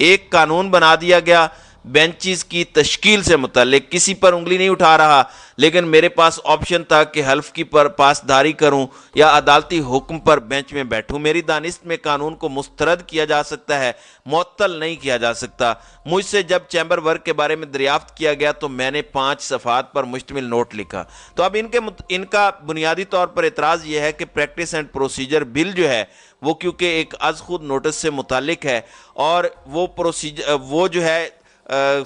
ایک قانون بنا دیا گیا بینچز کی تشکیل سے متعلق، کسی پر انگلی نہیں اٹھا رہا، لیکن میرے پاس آپشن تھا کہ حلف کی پر پاسداری کروں یا عدالتی حکم پر بینچ میں بیٹھوں۔ میری دانست میں قانون کو مسترد کیا جا سکتا ہے، معطل نہیں کیا جا سکتا۔ مجھ سے جب چیمبر ورک کے بارے میں دریافت کیا گیا تو میں نے 5 صفحات پر مشتمل نوٹ لکھا۔ تو اب ان کا بنیادی طور پر اعتراض یہ ہے کہ پریکٹس اینڈ پروسیجر بل جو ہے وہ کیونکہ ایک از خود نوٹس سے متعلق ہے، اور وہ جو ہے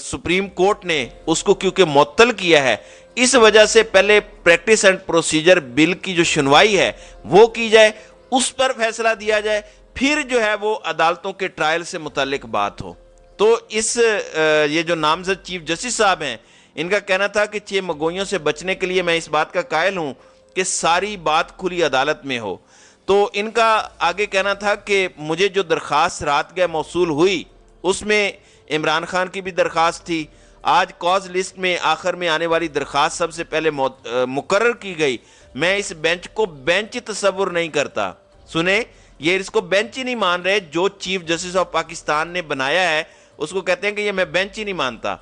سپریم کورٹ نے اس کو کیونکہ معطل کیا ہے، اس وجہ سے پہلے پریکٹس اینڈ پروسیجر بل کی جو سنوائی ہے وہ کی جائے، اس پر فیصلہ دیا جائے، پھر جو ہے وہ عدالتوں کے ٹرائل سے متعلق بات ہو۔ تو یہ جو نامزد چیف جسٹس صاحب ہیں، ان کا کہنا تھا کہ 6 مگوئیوں سے بچنے کے لیے میں اس بات کا قائل ہوں کہ ساری بات کھلی عدالت میں ہو۔ تو ان کا آگے کہنا تھا کہ مجھے جو درخواست رات گئے موصول ہوئی اس میں عمران خان کی بھی درخواست تھی، آج کاز لسٹ میں آخر میں آنے والی درخواست سب سے پہلے مقرر کی گئی۔ میں اس بینچ کو بینچ تصور نہیں کرتا۔ سنیں، یہ اس کو بینچ ہی نہیں مان رہے، جو چیف جسٹس آف پاکستان نے بنایا ہے اس کو کہتے ہیں کہ یہ میں بینچ ہی نہیں مانتا۔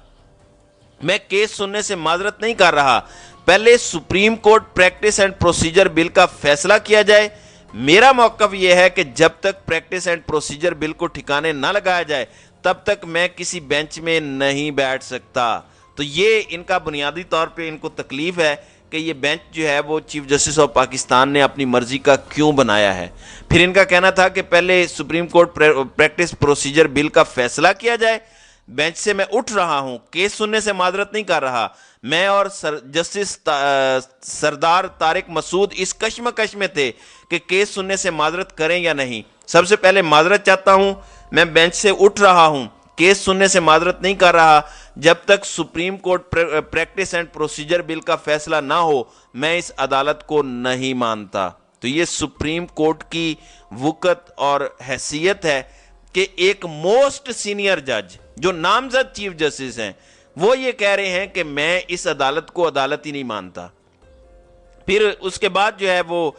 میں کیس سننے سے معذرت نہیں کر رہا، پہلے supreme court practice and procedure bill کا فیصلہ کیا جائے۔ میرا موقف یہ ہے کہ جب تک پریکٹس اینڈ پروسیجر بل کو ٹھکانے نہ لگایا جائے تب تک میں کسی بینچ میں نہیں بیٹھ سکتا۔ تو یہ ان کا بنیادی طور پہ ان کو تکلیف ہے کہ یہ بینچ جو ہے وہ چیف جسٹس آف پاکستان نے اپنی مرضی کا کیوں بنایا ہے۔ پھر ان کا کہنا تھا کہ پہلے supreme court practice procedure bill کا فیصلہ کیا جائے۔ بینچ سے میں اٹھ رہا ہوں، کیس سننے سے معذرت نہیں کر رہا۔ میں اور جسٹس سردار طارق مسعود اس کشمکش میں تھے کہ کیس سننے سے معذرت کریں یا نہیں۔ سب سے پہلے معذرت چاہتا ہوں، میں بینچ سے اٹھ رہا ہوں، کیس سننے سے معذرت نہیں کر رہا۔ جب تک supreme court practice and procedure bill کا فیصلہ نہ ہو میں اس عدالت کو نہیں مانتا۔ تو یہ سپریم کورٹ کی وقت اور حیثیت ہے کہ ایک موسٹ سینئر جج جو نامزد چیف جسٹس ہیں وہ یہ کہہ رہے ہیں کہ میں اس عدالت کو عدالت ہی نہیں مانتا۔ پھر اس کے بعد جو ہے وہ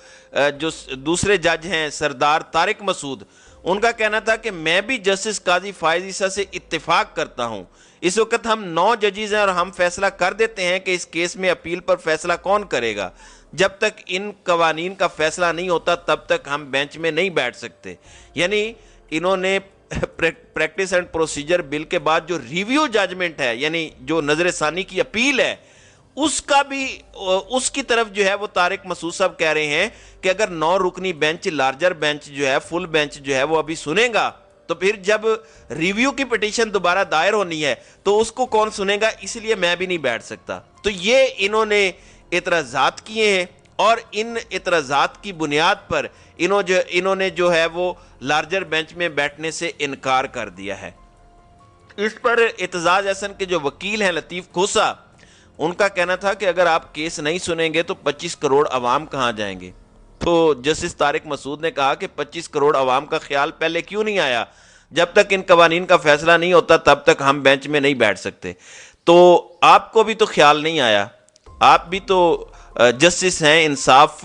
جو دوسرے جج ہیں سردار طارق مسعود، ان کا کہنا تھا کہ میں بھی جسٹس قاضی فائز عیسیٰ سے اتفاق کرتا ہوں۔ اس وقت ہم 9 ججز ہیں اور ہم فیصلہ کر دیتے ہیں کہ اس کیس میں اپیل پر فیصلہ کون کرے گا۔ جب تک ان قوانین کا فیصلہ نہیں ہوتا تب تک ہم بینچ میں نہیں بیٹھ سکتے۔ یعنی انہوں نے پریکٹس اینڈ پروسیجر بل کے بعد جو ریویو ججمنٹ ہے، یعنی جو نظر ثانی کی اپیل ہے، اس کا بھی اس کی طرف جو ہے وہ طارق مسعود صاحب کہہ رہے ہیں کہ اگر 9 رکنی بینچ، لارجر بینچ جو ہے، فل بینچ جو ہے وہ ابھی سنے گا تو پھر جب ریویو کی پٹیشن دوبارہ دائر ہونی ہے تو اس کو کون سنے گا، اس لیے میں بھی نہیں بیٹھ سکتا۔ تو یہ انہوں نے اعتراضات کیے ہیں اور ان اعتراضات کی بنیاد پر انہوں نے جو ہے وہ لارجر بینچ میں بیٹھنے سے انکار کر دیا ہے۔ اس پر اعتزاز احسن کے جو وکیل ہیں لطیف کھوسا، ان کا کہنا تھا کہ اگر آپ کیس نہیں سنیں گے تو 25 کروڑ عوام کہاں جائیں گے۔ تو جسٹس طارق مسعود نے کہا کہ 25 کروڑ عوام کا خیال پہلے کیوں نہیں آیا؟ جب تک ان قوانین کا فیصلہ نہیں ہوتا تب تک ہم بینچ میں نہیں بیٹھ سکتے۔ تو آپ کو بھی تو خیال نہیں آیا، آپ بھی تو جسٹس ہیں، انصاف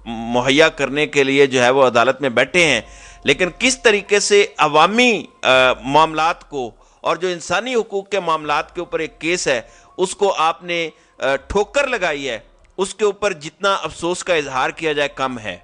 مہیا کرنے کے لیے جو ہے وہ عدالت میں بیٹھے ہیں، لیکن کس طریقے سے عوامی معاملات کو اور جو انسانی حقوق کے معاملات کے اوپر ایک کیس ہے اس کو آپ نے ٹھوکر لگائی ہے، اس کے اوپر جتنا افسوس کا اظہار کیا جائے کم ہے۔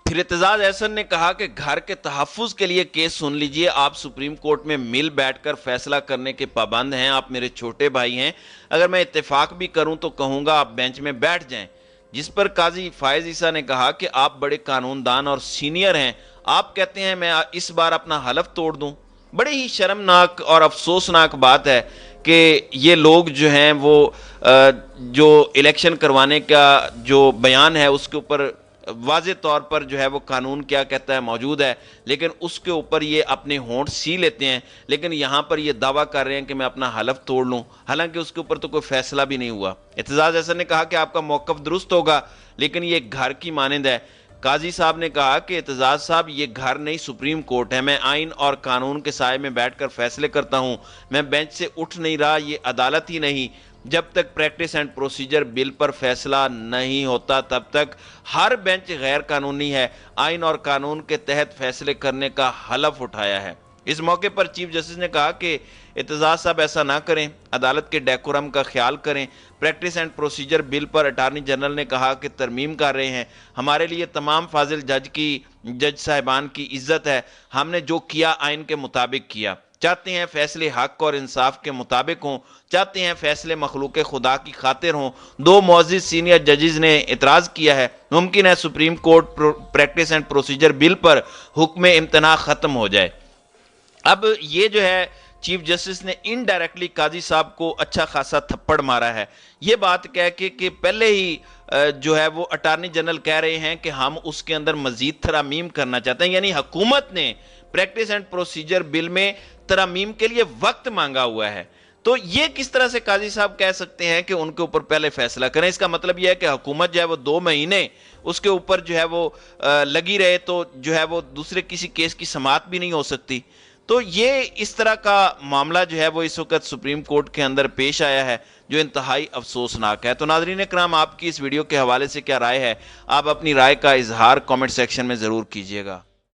پھر اعتزاز احسن نے کہا کہ گھر کے تحفظ کے لیے کیس سن لیجئے، آپ سپریم کورٹ میں مل بیٹھ کر فیصلہ کرنے کے پابند ہیں، آپ میرے چھوٹے بھائی ہیں، اگر میں اتفاق بھی کروں تو کہوں گا آپ بینچ میں بیٹھ جائیں۔ جس پر قاضی فائز عیسیٰ نے کہا کہ آپ بڑے قانون دان اور سینئر ہیں، آپ کہتے ہیں میں اس بار اپنا حلف توڑ دوں۔ بڑی ہی شرمناک اور افسوسناک بات ہے کہ یہ لوگ جو ہیں وہ جو الیکشن کروانے کا جو بیان ہے اس کے اوپر واضح طور پر جو ہے وہ قانون کیا کہتا ہے موجود ہے، لیکن اس کے اوپر یہ اپنے ہونٹ سی لیتے ہیں، لیکن یہاں پر یہ دعویٰ کر رہے ہیں کہ میں اپنا حلف توڑ لوں، حالانکہ اس کے اوپر تو کوئی فیصلہ بھی نہیں ہوا۔ اعتزاز احسن نے کہا کہ آپ کا موقف درست ہوگا لیکن یہ گھر کی مانند ہے۔ قاضی صاحب نے کہا کہ اعتزاز صاحب یہ گھر نہیں سپریم کورٹ ہے، میں آئین اور قانون کے سائے میں بیٹھ کر فیصلے کرتا ہوں، میں بینچ سے اٹھ نہیں رہا، یہ عدالت ہی نہیں۔ جب تک پریکٹس اینڈ پروسیجر بل پر فیصلہ نہیں ہوتا تب تک ہر بینچ غیر قانونی ہے۔ آئین اور قانون کے تحت فیصلے کرنے کا حلف اٹھایا ہے۔ اس موقع پر چیف جسٹس نے کہا کہ اعتزاز صاحب ایسا نہ کریں، عدالت کے ڈیکورم کا خیال کریں۔ Practice and procedure bill per attorney general نے کہا کہ ترمیم کر رہے ہیں، ہمارے لیے تمام فاضل جج صاحبان کی عزت ہے، ہم نے جو کیا آئین کے مطابق کیا، چاہتے ہیں فیصلے حق اور انصاف کے مطابق ہوں، چاہتے ہیں فیصلے مخلوق خدا کی خاطر ہوں۔ دو معزز سینئر ججز نے اعتراض کیا ہے، ممکن ہے supreme court practice and procedure bill پر حکم امتناع ختم ہو جائے۔ اب یہ جو ہے چیف جسٹس نے انڈائریکٹلی قاضی صاحب کو اچھا خاصا تھپڑ مارا ہے، یہ بات کہہ کے کہ پہلے ہی جو ہے وہ اٹارنی جنرل کہہ رہے ہیں کہ ہم اس کے اندر مزید ترامیم کرنا چاہتے ہیں، یعنی حکومت نے پریکٹس اینڈ پروسیجر بل میں ترامیم کے لیے وقت مانگا ہوا ہے۔ تو یہ کس طرح سے قاضی صاحب کہہ سکتے ہیں کہ ان کے اوپر پہلے فیصلہ کریں؟ اس کا مطلب یہ ہے کہ حکومت جو ہے وہ 2 مہینے اس کے اوپر جو ہے وہ لگی رہے تو جو ہے وہ دوسرے کسی کیس کی سماعت بھی نہیں ہو سکتی۔ تو یہ اس طرح کا معاملہ جو ہے وہ اس وقت سپریم کورٹ کے اندر پیش آیا ہے، جو انتہائی افسوسناک ہے۔ تو ناظرین اکرام، آپ کی اس ویڈیو کے حوالے سے کیا رائے ہے؟ آپ اپنی رائے کا اظہار کامنٹ سیکشن میں ضرور کیجیے گا۔